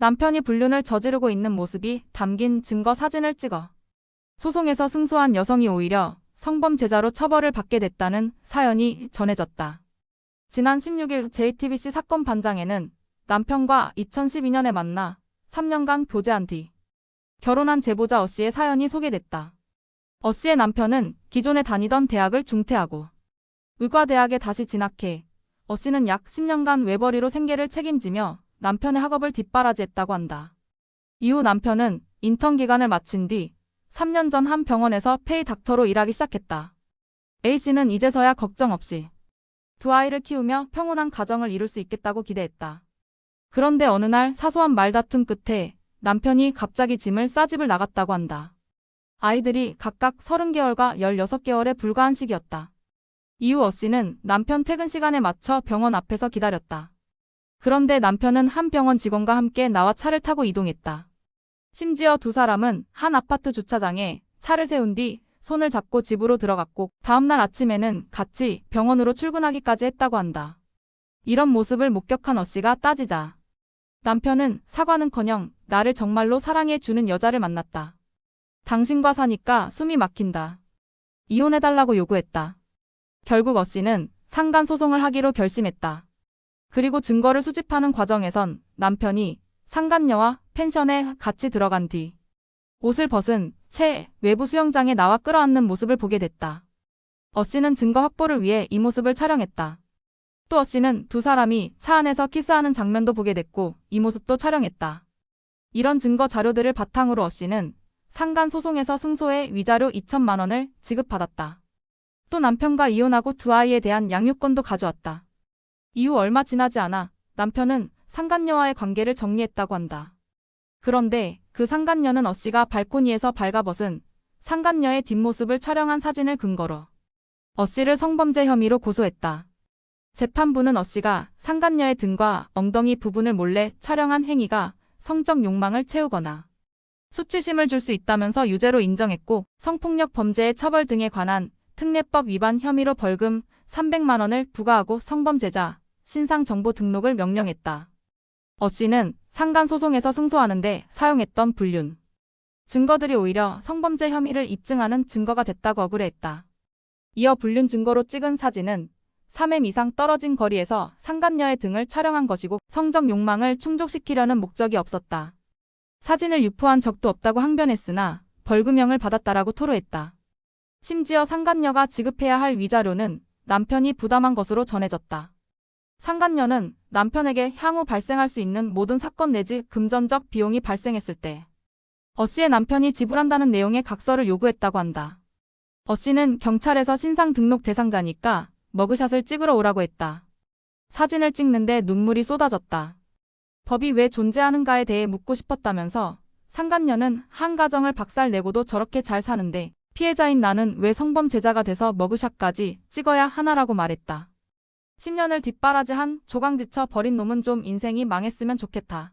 남편이 불륜을 저지르고 있는 모습이 담긴 증거 사진을 찍어 소송에서 승소한 여성이 오히려 성범죄자로 처벌을 받게 됐다는 사연이 전해졌다. 지난 16일 JTBC 사건 반장에는 남편과 2012년에 만나 3년간 교제한 뒤 결혼한 제보자 어씨의 사연이 소개됐다. 어씨의 남편은 기존에 다니던 대학을 중퇴하고 의과대학에 다시 진학해 어씨는 약 10년간 외벌이로 생계를 책임지며 남편의 학업을 뒷바라지했다고 한다. 이후 남편은 인턴 기간을 마친 뒤 3년 전 한 병원에서 페이 닥터로 일하기 시작했다. A씨는 이제서야 걱정 없이 두 아이를 키우며 평온한 가정을 이룰 수 있겠다고 기대했다. 그런데 어느 날 사소한 말다툼 끝에 남편이 갑자기 짐을 싸집을 나갔다고 한다. 아이들이 각각 30개월과 16개월에 불과한 시기였다. 이후 어씨는 남편 퇴근 시간에 맞춰 병원 앞에서 기다렸다. 그런데 남편은 한 병원 직원과 함께 나와 차를 타고 이동했다. 심지어 두 사람은 한 아파트 주차장에 차를 세운 뒤 손을 잡고 집으로 들어갔고 다음날 아침에는 같이 병원으로 출근하기까지 했다고 한다. 이런 모습을 목격한 어씨가 따지자 남편은 사과는커녕 나를 정말로 사랑해주는 여자를 만났다. 당신과 사니까 숨이 막힌다. 이혼해달라고 요구했다. 결국 어씨는 상간 소송을 하기로 결심했다. 그리고 증거를 수집하는 과정에선 남편이 상간녀와 펜션에 같이 들어간 뒤 옷을 벗은 채 외부 수영장에 나와 끌어안는 모습을 보게 됐다. 어씨는 증거 확보를 위해 이 모습을 촬영했다. 또 어씨는 두 사람이 차 안에서 키스하는 장면도 보게 됐고 이 모습도 촬영했다. 이런 증거 자료들을 바탕으로 어씨는 상간 소송에서 승소해 위자료 2천만 원을 지급받았다. 또 남편과 이혼하고 두 아이에 대한 양육권도 가져왔다. 이후 얼마 지나지 않아 남편은 상간녀와의 관계를 정리했다고 한다. 그런데 그 상간녀는 어씨가 발코니에서 발가벗은 상간녀의 뒷모습을 촬영한 사진을 근거로 어씨를 성범죄 혐의로 고소했다. 재판부는 어씨가 상간녀의 등과 엉덩이 부분을 몰래 촬영한 행위가 성적 욕망을 채우거나 수치심을 줄 수 있다면서 유죄로 인정했고 성폭력 범죄의 처벌 등에 관한 특례법 위반 혐의로 벌금 300만 원을 부과하고 성범죄자 신상 정보 등록을 명령했다. 어씨는 상간 소송에서 승소하는데 사용했던 불륜 증거들이 오히려 성범죄 혐의를 입증하는 증거가 됐다고 억울해했다. 이어 불륜 증거로 찍은 사진은 3m 이상 떨어진 거리에서 상간녀의 등을 촬영한 것이고 성적 욕망을 충족시키려는 목적이 없었다. 사진을 유포한 적도 없다고 항변했으나 벌금형을 받았다라고 토로했다. 심지어 상간녀가 지급해야 할 위자료는 남편이 부담한 것으로 전해졌다. 상간녀는 남편에게 향후 발생할 수 있는 모든 사건 내지 금전적 비용이 발생했을 때 어씨의 남편이 지불한다는 내용의 각서를 요구했다고 한다. 어씨는 경찰에서 신상 등록 대상자니까 머그샷을 찍으러 오라고 했다. 사진을 찍는데 눈물이 쏟아졌다. 법이 왜 존재하는가에 대해 묻고 싶었다면서 상간녀는 한 가정을 박살내고도 저렇게 잘 사는데 피해자인 나는 왜 성범죄자가 돼서 머그샷까지 찍어야 하나라고 말했다. 10년을 뒷바라지한 조강지쳐 버린 놈은 좀 인생이 망했으면 좋겠다.